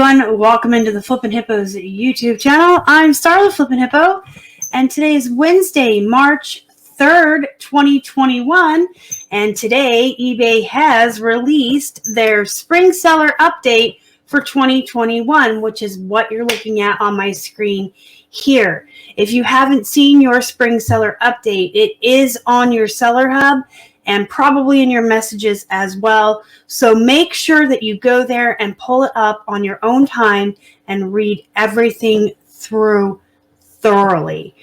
everyone, welcome into the Flippin' Hippos YouTube channel. I'm Starla Flippin' Hippo, and today is Wednesday, March 3rd, 2021, and today eBay has released their spring seller update for 2021, which is what you're looking at on my screen here. If you haven't seen your spring seller update, it is on your Seller Hub and probably in your messages as well. So make sure that you go there and pull it up on your own time and read everything through thoroughly.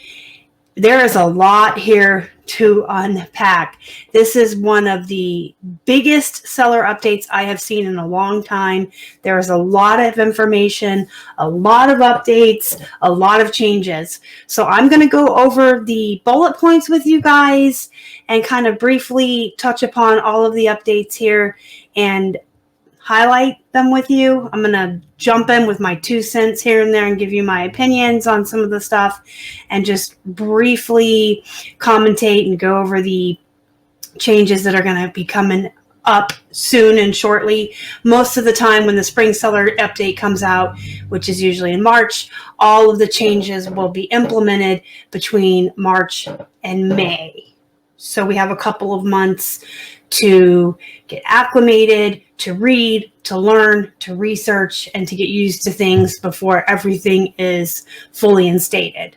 There is a lot here to unpack. This is one of the biggest seller updates I have seen in a long time. There is a lot of information, a lot of updates, a lot of changes. So I'm going to go over the bullet points with you guys and kind of briefly touch upon all of the updates here and highlight them with you. I'm going to jump in with my 2 cents here and there and give you my opinions on some of the stuff and just briefly commentate and go over the changes that are going to be coming up soon and shortly. Most of the time when the spring seller update comes out, which is usually in March, all of the changes will be implemented between March and May. So we have a couple of months to get acclimated, to read, to learn, to research, and to get used to things before everything is fully instated.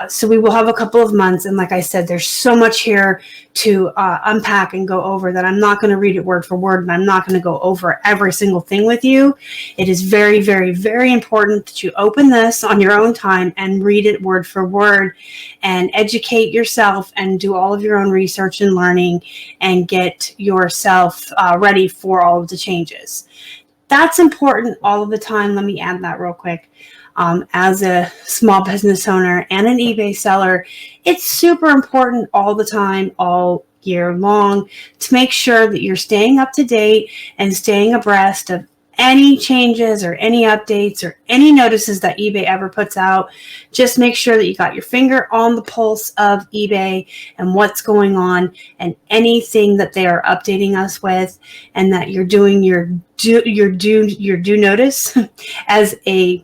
So we will have a couple of months. And like I said, there's so much here to unpack and go over that I'm not going to read it word for word, and I'm not going to go over every single thing with you. It is very, very, very important that you open this on your own time and read it word for word and educate yourself and do all of your own research and learning and get yourself ready for all of the changes. That's important all of the time. Let me add that real quick. As a small business owner and an eBay seller, it's super important all the time, all year long, to make sure that you're staying up to date and staying abreast of any changes or any updates or any notices that eBay ever puts out. Just make sure that you got your finger on the pulse of eBay and what's going on and anything that they are updating us with, and that you're doing your due notice as a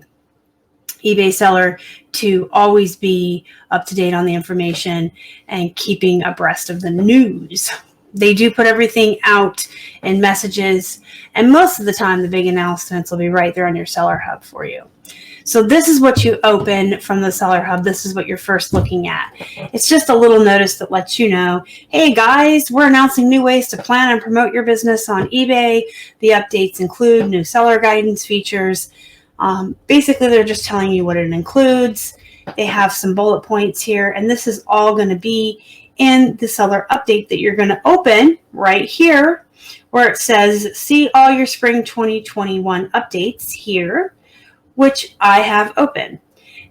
eBay seller to always be up to date on the information and keeping abreast of the news. They do put everything out in messages, and most of the time the big announcements will be right there on your Seller Hub for you. So this is what you open from the Seller Hub. This is what you're first looking at. It's just a little notice that lets you know, hey guys, we're announcing new ways to plan and promote your business on eBay. The updates include new seller guidance features. Basically, they're just telling you what it includes. They have some bullet points here, and this is all going to be in the seller update that you're going to open right here, where it says, see all your spring 2021 updates here, which I have open.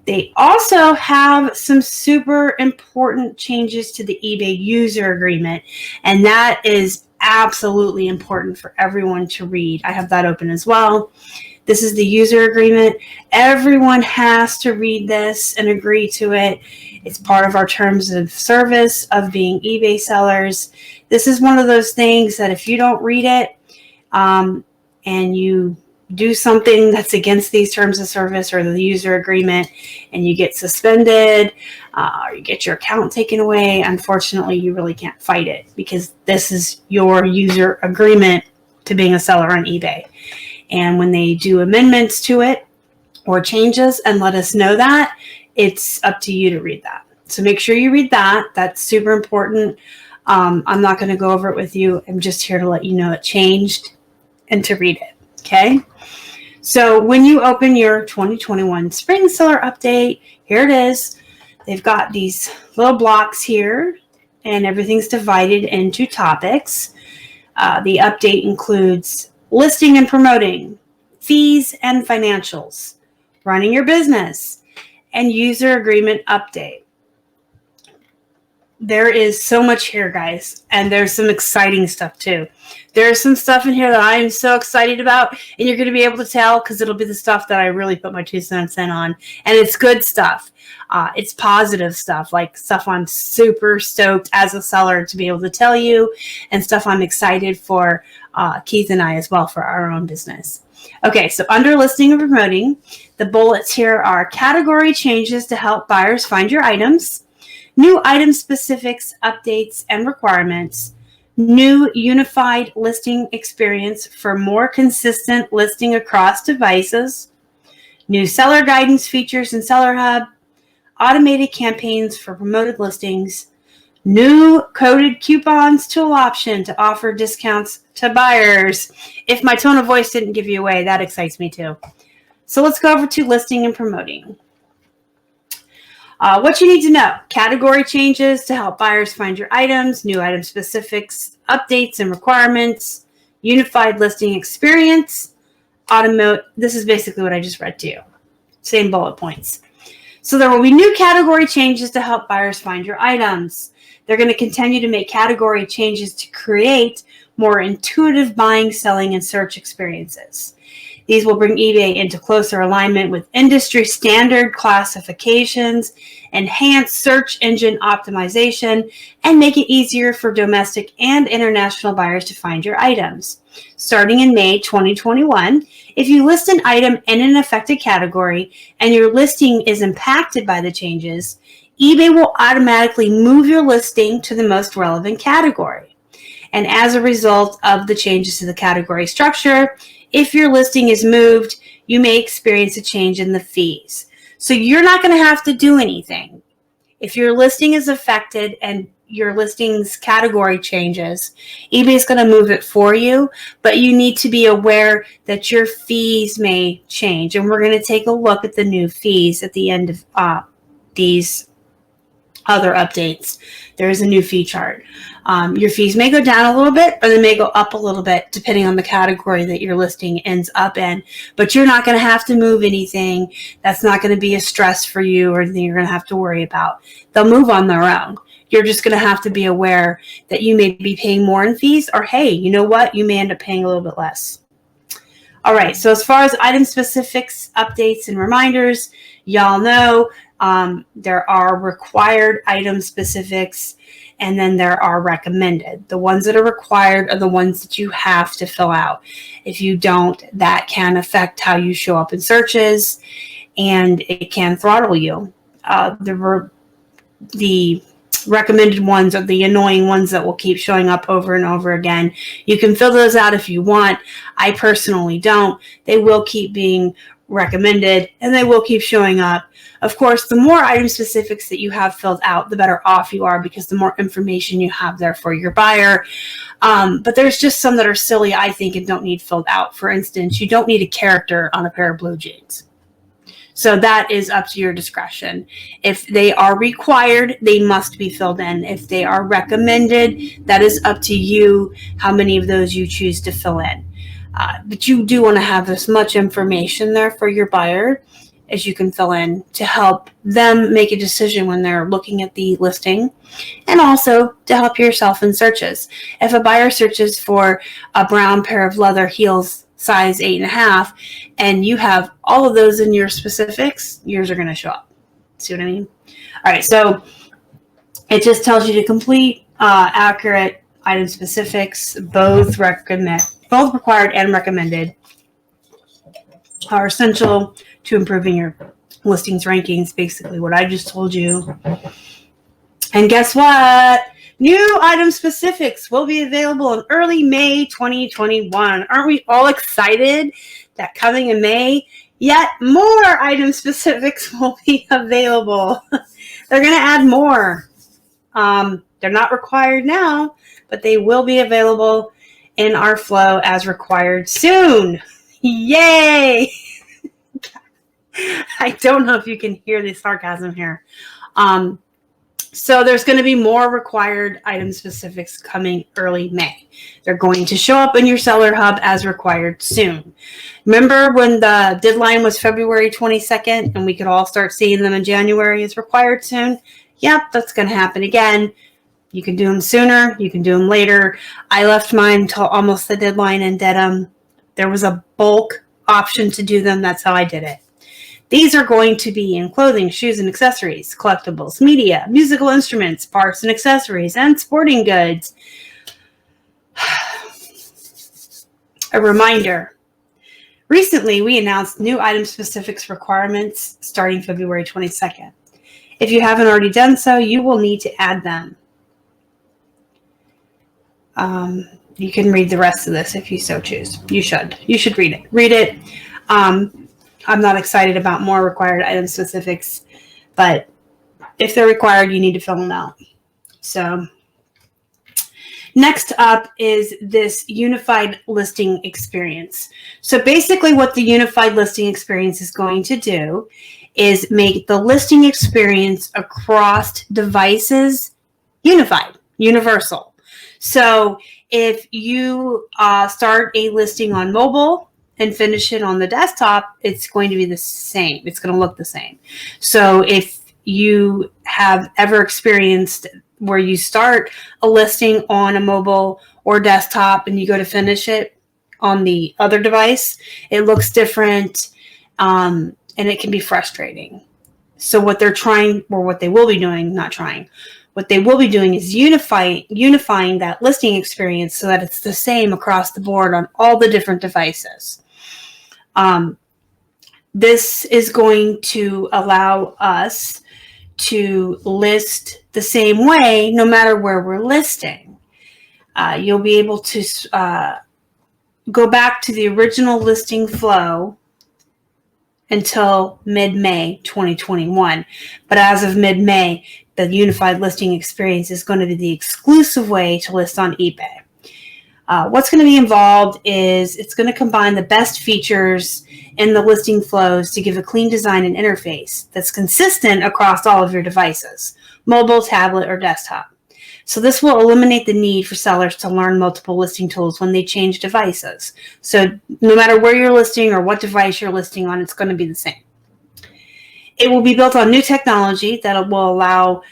They also have some super important changes to the eBay user agreement, and that is absolutely important for everyone to read. I have that open as well. This is the user agreement. Everyone has to read this and agree to it. It's part of our terms of service of being eBay sellers. This is one of those things that if you don't read it and you do something that's against these terms of service or the user agreement and you get suspended or you get your account taken away, unfortunately, you really can't fight it because this is your user agreement to being a seller on eBay. And when they do amendments to it or changes and let us know that, it's up to you to read that. So make sure you read that. That's super important. I'm not going to go over it with you. I'm just here to let you know it changed and to read it. Okay. So when you open your 2021 spring seller update, here it is. They've got these little blocks here and everything's divided into topics. The update includes listing and promoting, fees and financials, running your business, and user agreement update. There is so much here, guys, and there's some exciting stuff too. There's some stuff in here that I am so excited about, and you're going to be able to tell because it'll be the stuff that I really put my 2 cents in on, and it's good stuff. It's positive stuff, like stuff I'm super stoked as a seller to be able to tell you, and stuff I'm excited for Keith and I as well for our own business. Okay, so under listing and promoting, the bullets here are category changes to help buyers find your items, new item specifics, updates, and requirements, new unified listing experience for more consistent listing across devices, new seller guidance features in Seller Hub, automated campaigns for promoted listings, new coded coupons tool option to offer discounts to buyers. If my tone of voice didn't give you away, that excites me too. So let's go over to listing and promoting. What you need to know: category changes to help buyers find your items, new item specifics, updates and requirements, unified listing experience, this is basically what I just read to you. Same bullet points. So there will be new category changes to help buyers find your items. They're going to continue to make category changes to create more intuitive buying, selling, and search experiences. These will bring eBay into closer alignment with industry standard classifications, enhance search engine optimization, and make it easier for domestic and international buyers to find your items. Starting in May 2021, if you list an item in an affected category and your listing is impacted by the changes, eBay will automatically move your listing to the most relevant category. And as a result of the changes to the category structure, if your listing is moved, you may experience a change in the fees. So you're not going to have to do anything. If your listing is affected and your listing's category changes, eBay is going to move it for you, but you need to be aware that your fees may change. And we're going to take a look at the new fees at the end of these other updates. There is a new fee chart. Your fees may go down a little bit or they may go up a little bit depending on the category that your listing ends up in, but you're not going to have to move anything. That's not going to be a stress for you or anything you're going to have to worry about. They'll move on their own. You're just going to have to be aware that you may be paying more in fees, or hey, you know what? You may end up paying a little bit less. All right, so as far as item specifics, updates, and reminders, y'all know there are required item specifics, and then there are recommended. The ones that are required are the ones that you have to fill out. If you don't, that can affect how you show up in searches, and it can throttle you. The recommended ones are the annoying ones that will keep showing up over and over again. You can fill those out if you want. I personally don't. They will keep being recommended and they will keep showing up. Of course, the more item specifics that you have filled out, the better off you are because the more information you have there for your buyer. But there's just some that are silly, I think, and don't need filled out. For instance, you don't need a character on a pair of blue jeans. So that is up to your discretion. If they are required, they must be filled in. If they are recommended, that is up to you how many of those you choose to fill in. But you do want to have as much information there for your buyer as you can fill in to help them make a decision when they're looking at the listing, and also to help yourself in searches. If a buyer searches for a brown pair of leather heels size 8.5, and you have all of those in your specifics, yours are going to show up. See what I mean? All right, so it just tells you to complete accurate item specifics. Both required and recommended are essential to improving your listings rankings. Basically, what I just told you. And guess what? New item specifics will be available in early May 2021. Aren't we all excited that coming in May, yet more item specifics will be available? They're going to add more. They're not required now, but they will be available in our flow as required soon. Yay! I don't know if you can hear the sarcasm here. So there's going to be more required item specifics coming early May. They're going to show up in your Seller Hub as required soon. Remember when the deadline was February 22nd and we could all start seeing them in January as required soon? Yep, that's going to happen again. You can do them sooner. You can do them later. I left mine until almost the deadline and did them. There was a bulk option to do them. That's how I did it. These are going to be in clothing, shoes and accessories, collectibles, media, musical instruments, parts and accessories, and sporting goods. Recently, we announced new item specifics requirements starting February 22nd. If you haven't already done so, you will need to add them. You can read the rest of this if you so choose. You should. You should read it. Read it. I'm not excited about more required item specifics, but if they're required, you need to fill them out. So next up is this unified listing experience. So basically what the unified listing experience is going to do is make the listing experience across devices unified, universal. So if you start a listing on mobile and finish it on the desktop, it's going to be the same. It's going to look the same. So if you have ever experienced where you start a listing on a mobile or desktop and you go to finish it on the other device, it looks different, and it can be frustrating. So what they're trying, or what they will be doing, what they will be doing is unifying that listing experience so that it's the same across the board on all the different devices. This is going to allow us to list the same way no matter where we're listing. You'll be able to go back to the original listing flow until mid-May 2021. But as of mid-May, the unified listing experience is going to be the exclusive way to list on eBay. What's going to be involved is it's going to combine the best features in the listing flows to give a clean design and interface that's consistent across all of your devices, mobile, tablet, or desktop. So this will eliminate the need for sellers to learn multiple listing tools when they change devices. So no matter where you're listing or what device you're listing on, it's going to be the same. It will be built on new technology that will allow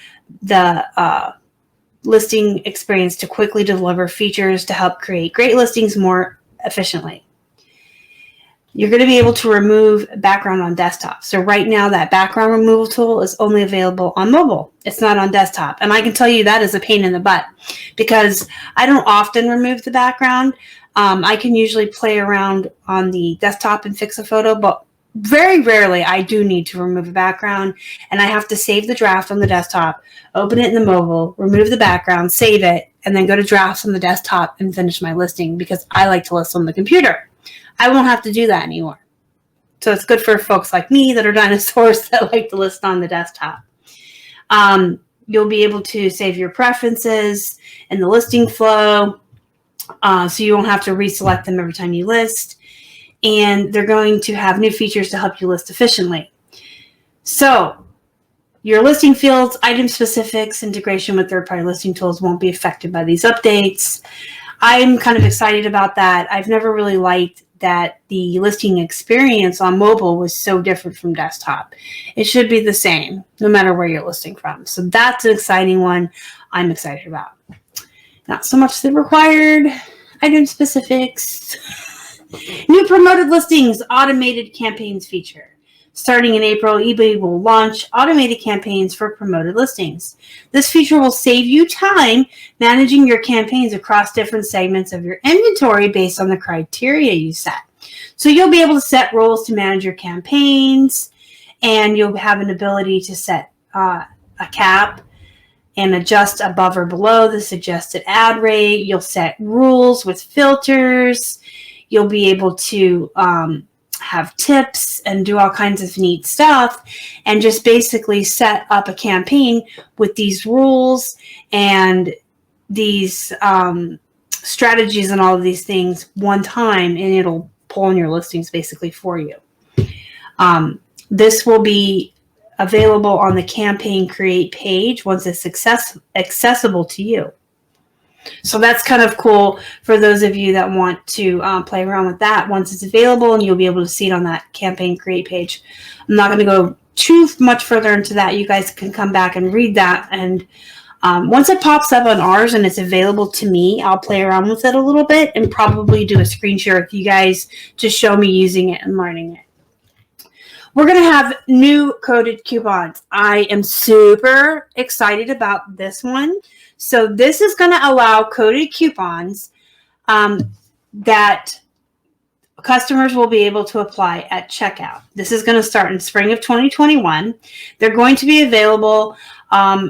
the listing experience to quickly deliver features to help create great listings more efficiently. You're going to be able to remove background on desktop. So right now that background removal tool is only available on mobile. It's not on desktop. And I can tell you that is a pain in the butt because I don't often remove the background. I can usually play around on the desktop and fix a photo, but very rarely I do need to remove a background, and I have to save the draft on the desktop, open it in the mobile, remove the background, save it, and then go to drafts on the desktop and finish my listing because I like to list on the computer. I won't have to do that anymore. So it's good for folks like me that are dinosaurs that like to list on the desktop. You'll be able to save your preferences in the listing flow, so you won't have to reselect them every time you list. And they're going to have new features to help you list efficiently. So your listing fields, item specifics, integration with third-party listing tools won't be affected by these updates. I'm kind of excited about that. I've never really liked that the listing experience on mobile was so different from desktop. It should be the same no matter where you're listing from. So that's an exciting one I'm excited about. Not so much the required item specifics. New promoted listings, automated campaigns feature. Starting in April, eBay will launch automated campaigns for promoted listings. This feature will save you time managing your campaigns across different segments of your inventory based on the criteria you set. So you'll be able to set rules to manage your campaigns, and you'll have an ability to set a cap and adjust above or below the suggested ad rate. You'll set rules with filters. You'll be able to have tips and do all kinds of neat stuff and just basically set up a campaign with these rules and these strategies and all of these things one time, and it'll pull in your listings basically for you. This will be available on the campaign create page once it's accessible to you. So that's kind of cool for those of you that want to play around with that once it's available, and you'll be able to see it on that campaign create page. I'm not going to go too much further into that. You guys can come back and read that. And once it pops up on ours and it's available to me, I'll play around with it a little bit and probably do a screen share with you guys to show me using it and learning it. We're going to have new coded coupons. I am super excited about this one. So this is going to allow coded coupons that customers will be able to apply at checkout. This is going to start in spring of 2021. They're going to be available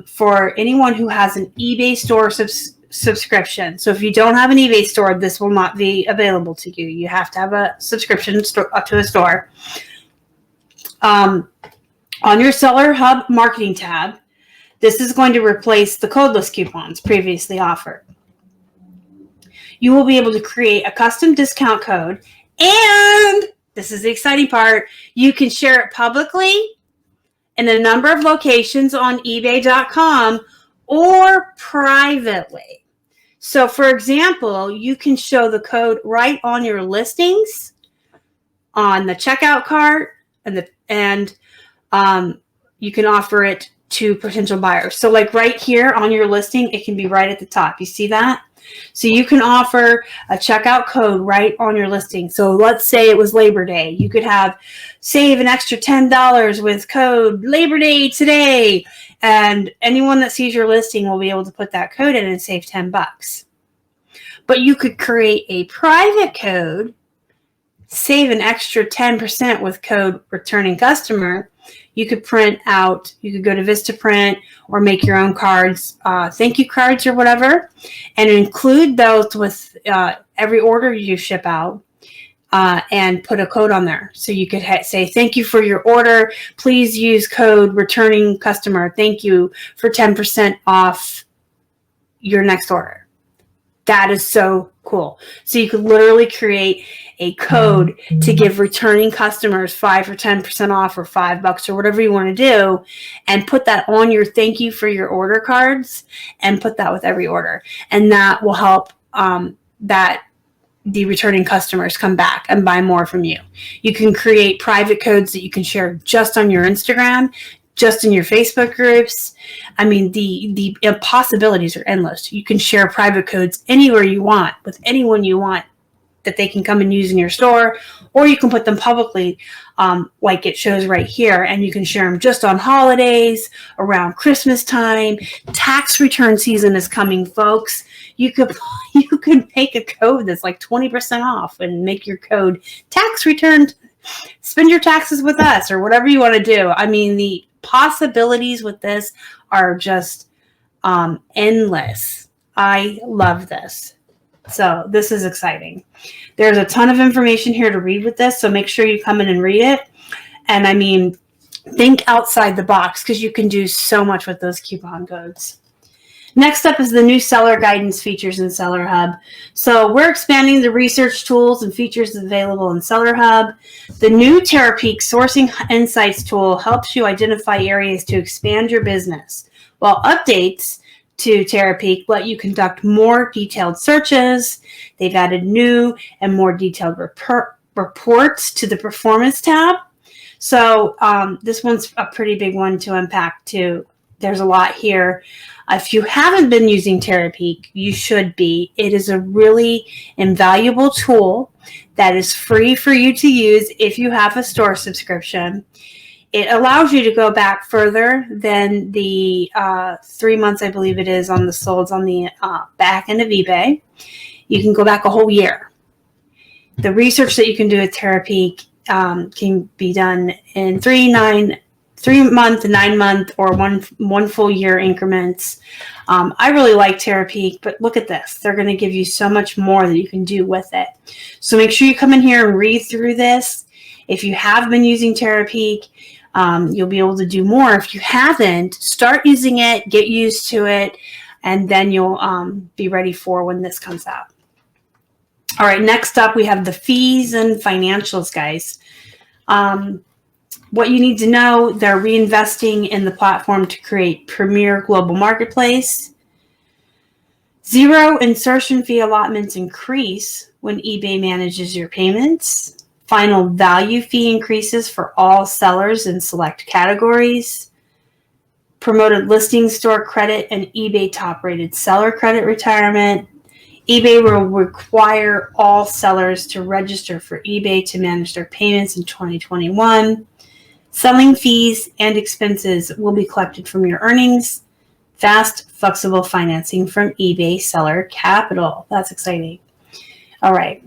for anyone who has an eBay store subscription. So if you don't have an eBay store, this will not be available to you. You have to have a subscription to a store. On your Seller Hub marketing tab, this is going to replace the codeless coupons previously offered. You will be able to create a custom discount code, and this is the exciting part, you can share it publicly in a number of locations on ebay.com or privately. So for example, you can show the code right on your listings, on the checkout cart, and you can offer it to potential buyers. So like right here on your listing, it can be right at the top. You see that? So you can offer a checkout code right on your listing. So let's say it was Labor Day. You could have save an extra $10 with code Labor Day today. And anyone that sees your listing will be able to put that code in and save $10. But you could create a private code, save an extra 10% with code returning customer. You could print out, you could go to Vistaprint or make your own cards, thank you cards or whatever, and include those with every order you ship out and put a code on there. So you could say, thank you for your order. Please use code returning customer. Thank you for 10% off your next order. That is so cool. So you could literally create a code to give returning customers 5 or 10% off or $5 or whatever you want to do, and put that on your thank you for your order cards and put that with every order. And that will help the returning customers come back and buy more from you. You can create private codes that you can share just on your Instagram, just in your Facebook groups. I mean, the possibilities are endless. You can share private codes anywhere you want with anyone you want that they can come and use in your store, or you can put them publicly like it shows right here, and you can share them just on holidays, around Christmas time. Tax return season is coming, folks. You could make a code that's like 20% off and make your code tax return, spend your taxes with us, or whatever you want to do. I mean, the possibilities with this are just endless. I love this. So this is exciting. There's a ton of information here to read with this, so make sure you come in and read it. And I mean, think outside the box, because you can do so much with those coupon codes. Next up is the new seller guidance features in Seller Hub. So we're expanding the research tools and features available in Seller Hub. The new Terapeak Sourcing Insights tool helps you identify areas to expand your business, while updates to Terapeak let you conduct more detailed searches. They've added new and more detailed reports to the performance tab. So this one's a pretty big one to unpack too. There's a lot here. If you haven't been using Terapeak, you should be. It is a really invaluable tool that is free for you to use if you have a store subscription. It allows you to go back further than the 3 months, I believe it is, on the solds on the back end of eBay. You can go back a whole year. The research that you can do at Terapeak can be done in 3 month, 9 month, or one full year increments. I really like Terapeak, but look at this. They're going to give you so much more that you can do with it. So make sure you come in here and read through this. If you have been using Terapeak, you'll be able to do more. If you haven't, start using it, get used to it, and then you'll be ready for when this comes out. All right, next up we have the fees and financials, guys. What you need to know, they're reinvesting in the platform to create premier global marketplace. Zero insertion fee allotments increase when eBay manages your payments. Final value fee increases for all sellers in select categories. Promoted listing store credit and eBay top-rated seller credit retirement. eBay will require all sellers to register for eBay to manage their payments in 2021. Selling fees and expenses will be collected from your earnings. Fast, flexible financing from eBay Seller Capital. That's exciting. All right.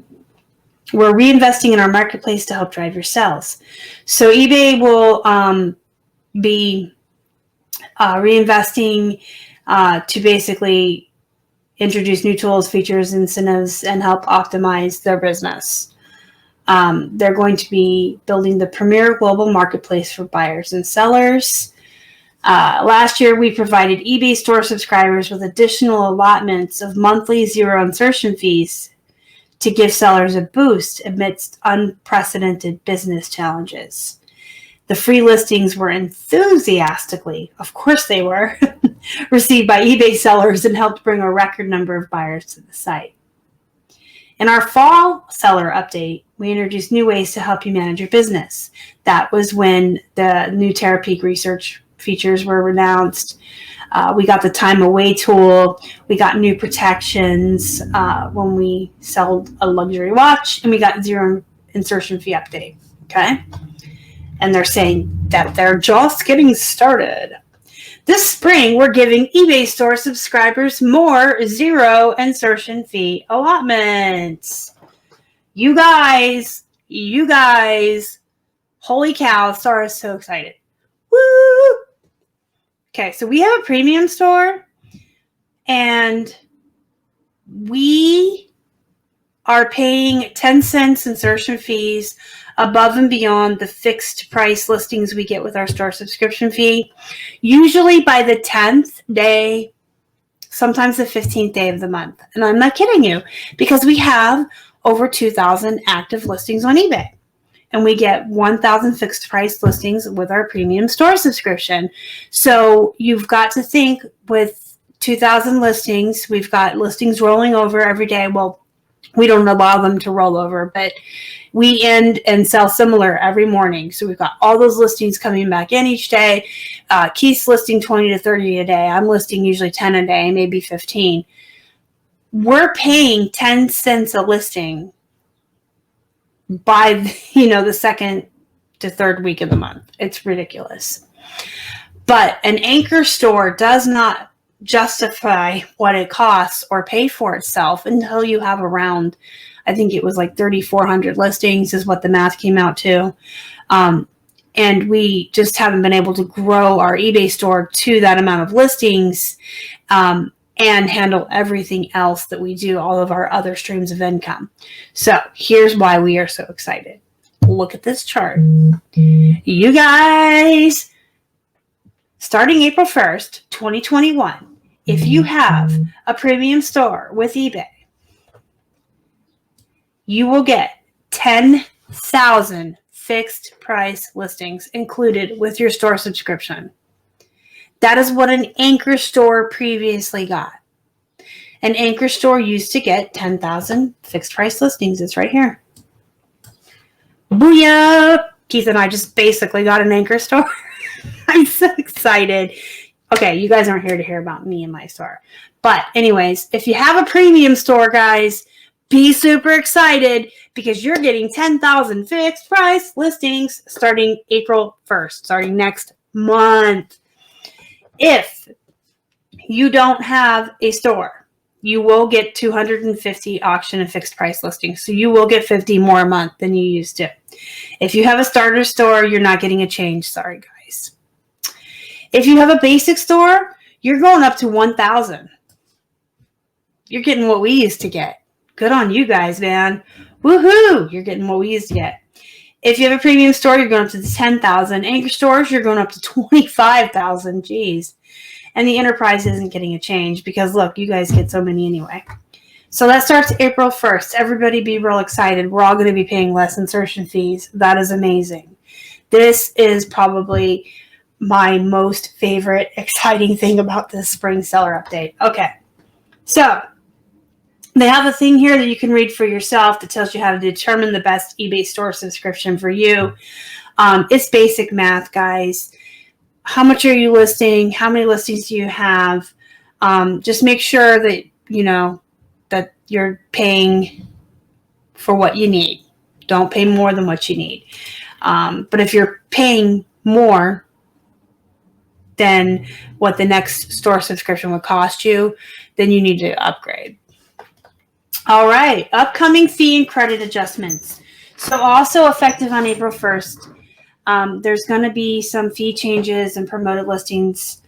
we're reinvesting in our marketplace to help drive your sales. So eBay will be reinvesting to basically introduce new tools, features, incentives, and help optimize their business. They're going to be building the premier global marketplace for buyers and sellers. Last year, we provided eBay store subscribers with additional allotments of monthly zero insertion fees to give sellers a boost amidst unprecedented business challenges. The free listings were enthusiastically, of course they were, received by eBay sellers and helped bring a record number of buyers to the site. In our fall seller update, we introduced new ways to help you manage your business. That was when the new Terapeak research features were announced. We got the time away tool. We got new protections when we sold a luxury watch, and we got zero insertion fee update. Okay. And they're saying that they're just getting started. This spring, we're giving eBay store subscribers more zero insertion fee allotments. You guys, holy cow, Star is so excited. Woo! Okay, so we have a premium store, and we are paying 10 cents insertion fees above and beyond the fixed price listings we get with our store subscription fee, usually by the 10th day, sometimes the 15th day of the month. And I'm not kidding you, because we have over 2,000 active listings on eBay. And we get 1,000 fixed price listings with our premium store subscription. So you've got to think, with 2,000 listings, we've got listings rolling over every day. Well, we don't allow them to roll over, but we end and sell similar every morning. So we've got all those listings coming back in each day. Keith's listing 20 to 30 a day. I'm listing usually 10 a day, maybe 15. We're paying 10 cents a listing by, the second to third week of the month. It's ridiculous. But an anchor store does not justify what it costs or pay for itself until you have around, I think it was like 3,400 listings is what the math came out to. And we just haven't been able to grow our eBay store to that amount of listings and handle everything else that we do, all of our other streams of income. So here's why we are so excited. Look at this chart. You guys, starting April 1st, 2021, if you have a premium store with eBay, you will get 10,000 fixed price listings included with your store subscription. That is what an anchor store previously got. An anchor store used to get 10,000 fixed price listings. It's right here. Booyah! Keith and I just basically got an anchor store. I'm so excited. Okay, you guys aren't here to hear about me and my store. But anyways, if you have a premium store, guys, be super excited because you're getting 10,000 fixed price listings starting April 1st, starting next month. If you don't have a store, you will get 250 auction and fixed price listings. So you will get 50 more a month than you used to. If you have a starter store, you're not getting a change. Sorry, guys. If you have a basic store, you're going up to 1,000. You're getting what we used to get. Good on you guys, man. Woohoo! You're getting what we used to get. If you have a premium store, you're going up to 10,000. Anchor stores, you're going up to 25,000. Jeez. And the enterprise isn't getting a change because, look, you guys get so many anyway. So that starts April 1st. Everybody be real excited. We're all going to be paying less insertion fees. That is amazing. This is probably my most favorite exciting thing about this spring seller update. Okay. So they have a thing here that you can read for yourself that tells you how to determine the best eBay store subscription for you. It's basic math, guys. How much are you listing? How many listings do you have? Just make sure that, that you're paying for what you need. Don't pay more than what you need. But if you're paying more than what the next store subscription would cost you, then you need to upgrade. All right, upcoming fee and credit adjustments. So also effective on April 1st, there's going to be some fee changes and promoted listings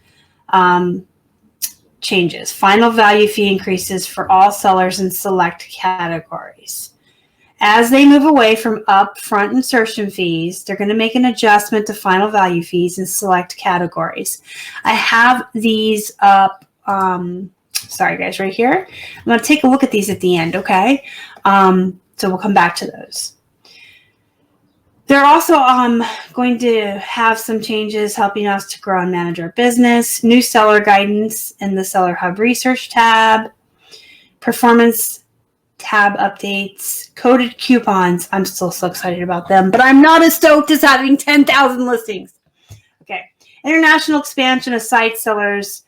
changes. Final value fee increases for all sellers in select categories. As they move away from upfront insertion fees, they're going to make an adjustment to final value fees in select categories. I have these up. Sorry, guys, right here. I'm going to take a look at these at the end, okay? So we'll come back to those. They're also going to have some changes helping us to grow and manage our business, new seller guidance in the Seller Hub Research tab, performance tab updates, coded coupons. I'm still so excited about them, but I'm not as stoked as having 10,000 listings. Okay. International expansion of site sellers,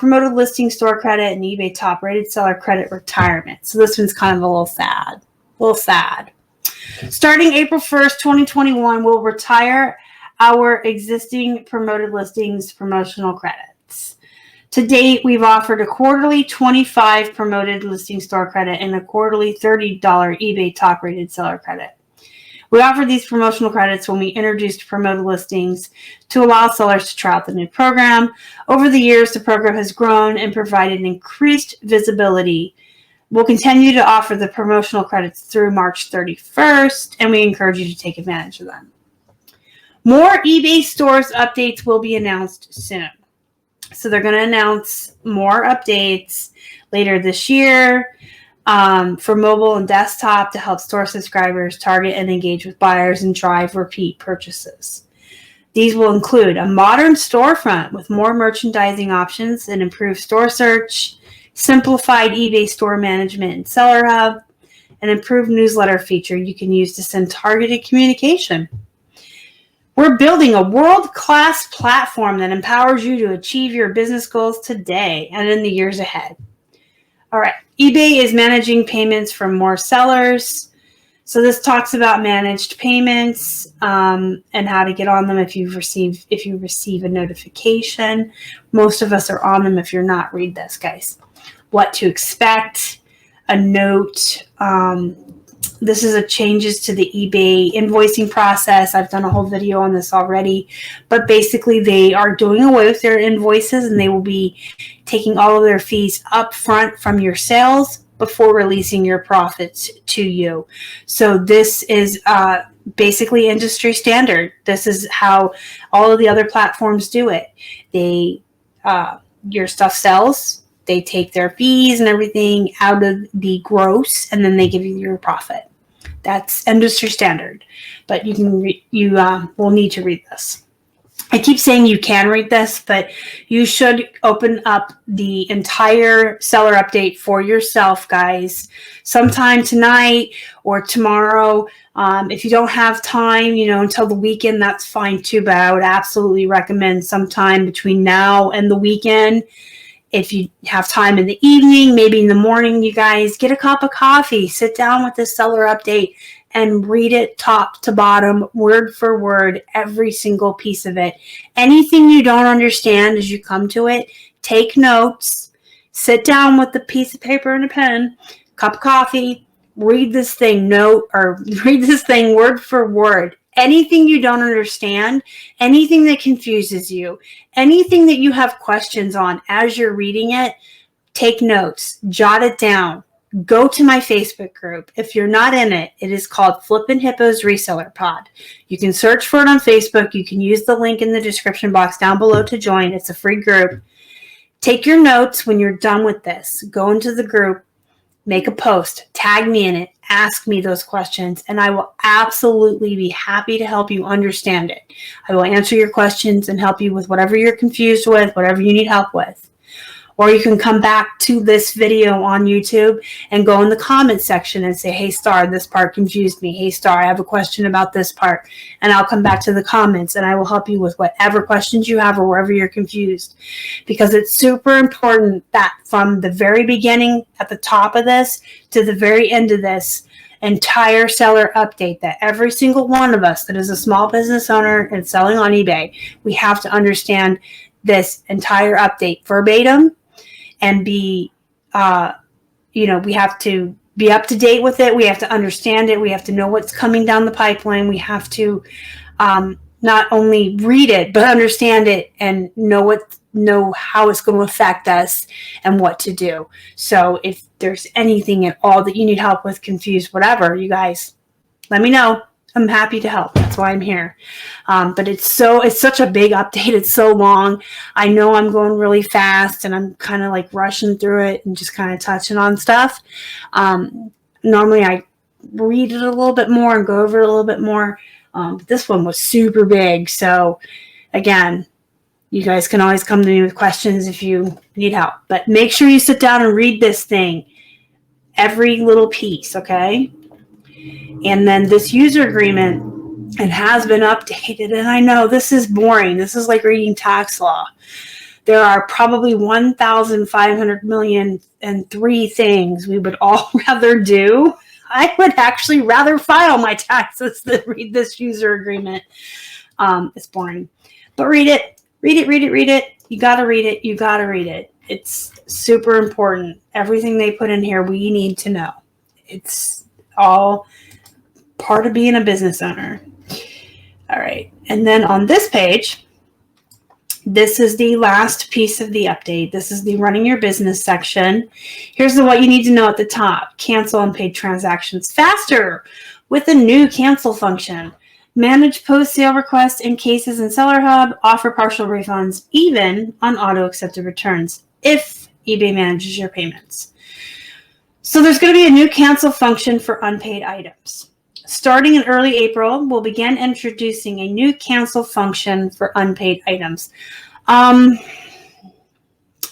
promoted listing store credit, and eBay top rated seller credit retirement. So this one's kind of a little sad. Starting April 1st, 2021, we'll retire our existing promoted listings promotional credits. To date, we've offered a quarterly $25 promoted listing store credit and a quarterly $30 eBay top rated seller credit. We offered these promotional credits when we introduced promoted listings to allow sellers to try out the new program. Over the years, the program has grown and provided increased visibility. We'll continue to offer the promotional credits through March 31st, and we encourage you to take advantage of them. More eBay stores updates will be announced soon. So they're going to announce more updates later this year for mobile and desktop to help store subscribers target and engage with buyers and drive repeat purchases. These will include a modern storefront with more merchandising options and improved store search, simplified eBay store management and Seller Hub, an improved newsletter feature you can use to send targeted communication. We're building a world-class platform that empowers you to achieve your business goals today and in the years ahead. All right, eBay is managing payments from more sellers. So this talks about managed payments and how to get on them if you receive a notification. Most of us are on them. If you're not, read this, guys. What to expect, a note. This is a changes to the eBay invoicing process. I've done a whole video on this already, but basically they are doing away with their invoices and they will be taking all of their fees up front from your sales before releasing your profits to you. So this is basically industry standard. This is how all of the other platforms do it. Your stuff sells. They take their fees and everything out of the gross, and then they give you your profit. That's industry standard, but you will need to read this. I keep saying you can read this, but you should open up the entire seller update for yourself, guys, sometime tonight or tomorrow. If you don't have time, until the weekend, that's fine too, but I would absolutely recommend sometime between now and the weekend. If you have time in the evening, maybe in the morning, you guys get a cup of coffee, sit down with the seller update and read it top to bottom, word for word, every single piece of it. Anything you don't understand as you come to it, take notes, sit down with a piece of paper and a pen, cup of coffee, read this thing word for word. Anything you don't understand, anything that confuses you, anything that you have questions on as you're reading it, take notes, jot it down. Go to my Facebook group. If you're not in it, it is called Flippin' Hippos Reseller Pod. You can search for it on Facebook. You can use the link in the description box down below to join. It's a free group. Take your notes when you're done with this. Go into the group, make a post, tag me in it, ask me those questions, and I will absolutely be happy to help you understand it. I will answer your questions and help you with whatever you're confused with, whatever you need help with. Or you can come back to this video on YouTube and go in the comments section and say, hey, Star, this part confused me. Hey, Star, I have a question about this part. And I'll come back to the comments and I will help you with whatever questions you have or wherever you're confused. Because it's super important that from the very beginning at the top of this to the very end of this entire seller update, that every single one of us that is a small business owner and selling on eBay, we have to understand this entire update verbatim. And we have to be up to date with it. We have to understand it. We have to know what's coming down the pipeline. We have to not only read it, but understand it and know how it's going to affect us and what to do. So if there's anything at all that you need help with, confused, whatever, you guys, let me know. I'm happy to help. That's why I'm here. But it's such a big update. It's so long. I know I'm going really fast and I'm kind of like rushing through it and just kind of touching on stuff. Normally I read it a little bit more and go over it a little bit more. But this one was super big. So again, you guys can always come to me with questions if you need help. But make sure you sit down and read this thing. Every little piece, okay? And then this user agreement, it has been updated. And I know this is boring. This is like reading tax law. There are probably 1,500,000,003 things we would all rather do. I would actually rather file my taxes than read this user agreement. It's boring. But read it. Read it, read it, read it. You got to read it. You got to read it. It's super important. Everything they put in here, we need to know. It's all part of being a business owner. All right. And then on this page, this is the last piece of the update. This is the running your business section. Here's what you need to know at the top. Cancel unpaid transactions faster with a new cancel function. Manage post-sale requests and cases in Seller Hub. Offer partial refunds even on auto-accepted returns if eBay manages your payments. So there's going to be a new cancel function for unpaid items. Starting in early April, we'll begin introducing a new cancel function for unpaid items.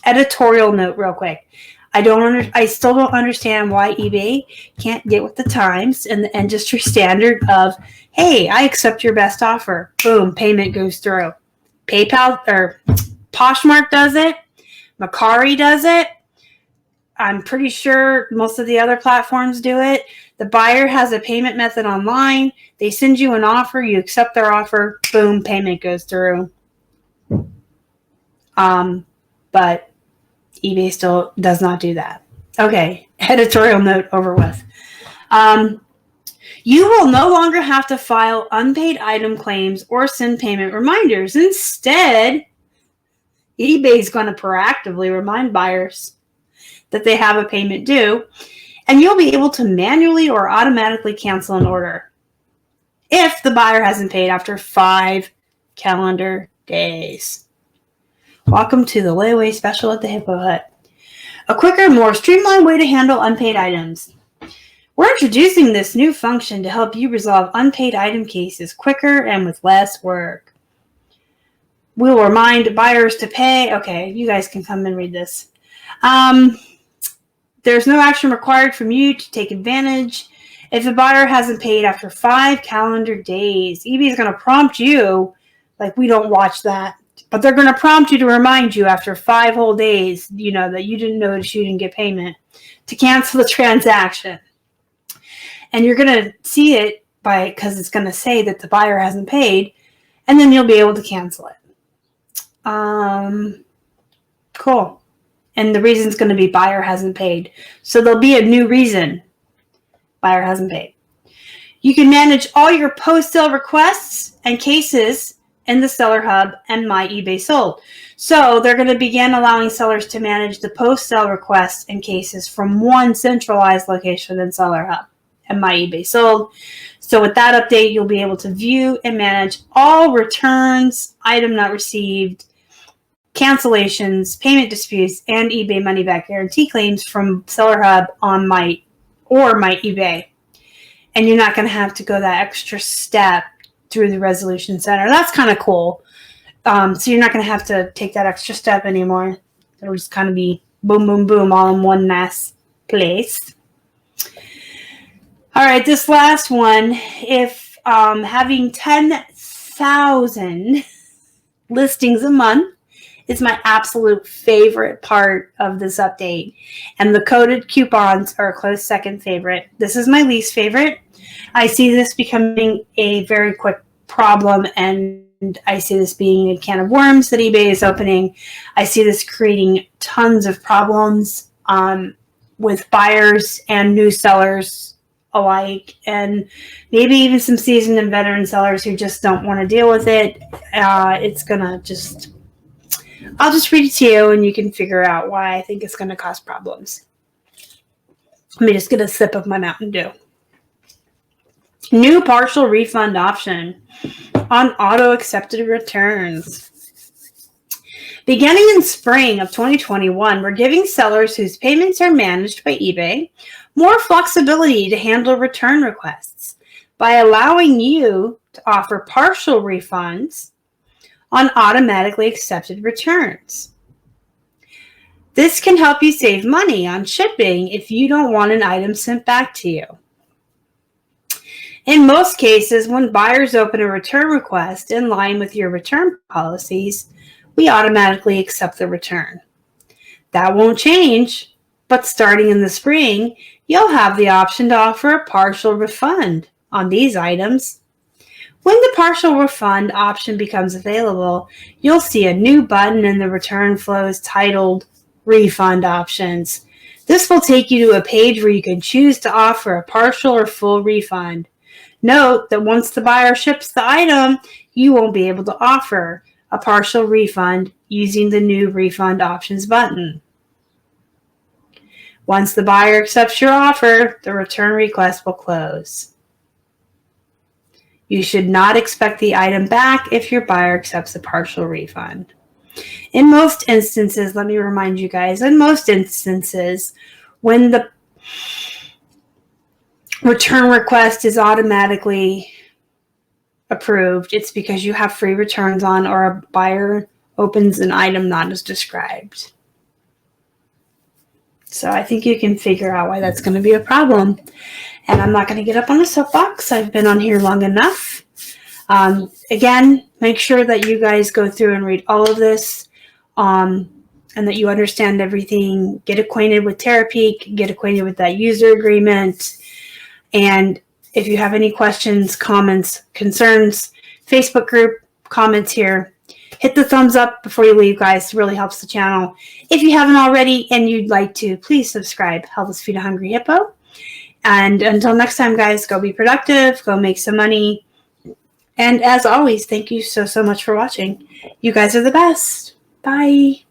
Editorial note real quick. I still don't understand why eBay can't get with the times and the industry standard of, hey, I accept your best offer. Boom, payment goes through. PayPal or Poshmark does it. Macari does it. I'm pretty sure most of the other platforms do it. The buyer has a payment method online. They send you an offer. You accept their offer. Boom, payment goes through. But eBay still does not do that. Okay, editorial note over with. You will no longer have to file unpaid item claims or send payment reminders. Instead, eBay is going to proactively remind buyers that they have a payment due, and you'll be able to manually or automatically cancel an order if the buyer hasn't paid after 5 calendar days. Welcome to the layaway special at the Hippo Hut. A quicker, more streamlined way to handle unpaid items. We're introducing this new function to help you resolve unpaid item cases quicker and with less work. We'll remind buyers to pay. Okay, you guys can come and read this. There's no action required from you to take advantage. If a buyer hasn't paid after 5 calendar days, eBay is going to prompt you, like we don't watch that, but they're going to prompt you to remind you after 5 whole days, you know, that you didn't notice you didn't get payment, to cancel the transaction. And you're going to see it because it's going to say that the buyer hasn't paid, and then you'll be able to cancel it. Cool. And the reason is going to be buyer hasn't paid. So there'll be a new reason buyer hasn't paid. You can manage all your post-sale requests and cases in the Seller Hub and My eBay Sold. So they're going to begin allowing sellers to manage the post-sale requests and cases from one centralized location in Seller Hub and My eBay Sold. So with that update, you'll be able to view and manage all returns, item not received, cancellations, payment disputes, and eBay money back guarantee claims from Seller Hub on My eBay. And you're not going to have to go that extra step through the Resolution Center. That's kind of cool. So you're not going to have to take that extra step anymore. It'll just kind of be boom, boom, boom, all in one nice place. All right, this last one, if having 10,000 listings a month is my absolute favorite part of this update. And the coded coupons are a close second favorite. This is my least favorite. I see this becoming a very quick problem, and I see this being a can of worms that eBay is opening. I see this creating tons of problems. with buyers and new sellers alike, and maybe even some seasoned and veteran sellers who just don't want to deal with it. It's gonna just, I'll just read it to you and you can figure out why I think it's going to cause problems. Let me just get a sip of my Mountain Dew. New partial refund option on auto accepted returns. Beginning in spring of 2021, we're giving sellers whose payments are managed by eBay more flexibility to handle return requests by allowing you to offer partial refunds on automatically accepted returns. This can help you save money on shipping if you don't want an item sent back to you. In most cases, when buyers open a return request in line with your return policies, we automatically accept the return. That won't change, but starting in the spring, you'll have the option to offer a partial refund on these items. When the partial refund option becomes available, you'll see a new button in the return flows titled Refund Options. This will take you to a page where you can choose to offer a partial or full refund. Note that once the buyer ships the item, you won't be able to offer a partial refund using the new Refund Options button. Once the buyer accepts your offer, the return request will close. You should not expect the item back if your buyer accepts a partial refund. In most instances, let me remind you guys, in most instances, when the return request is automatically approved, it's because you have free returns on or a buyer opens an item not as described. So I think you can figure out why that's going to be a problem. And I'm not going to get up on a soapbox. I've been on here long enough. Again, make sure that you guys go through and read all of this and that you understand everything. Get acquainted with Terapeak. Get acquainted with that user agreement. And if you have any questions, comments, concerns, Facebook group, comments here. Hit the thumbs up before you leave, guys. It really helps the channel. If you haven't already and you'd like to, please subscribe. Help us feed a hungry hippo. And until next time, guys, go be productive. Go make some money. And as always, thank you so much for watching. You guys are the best. Bye.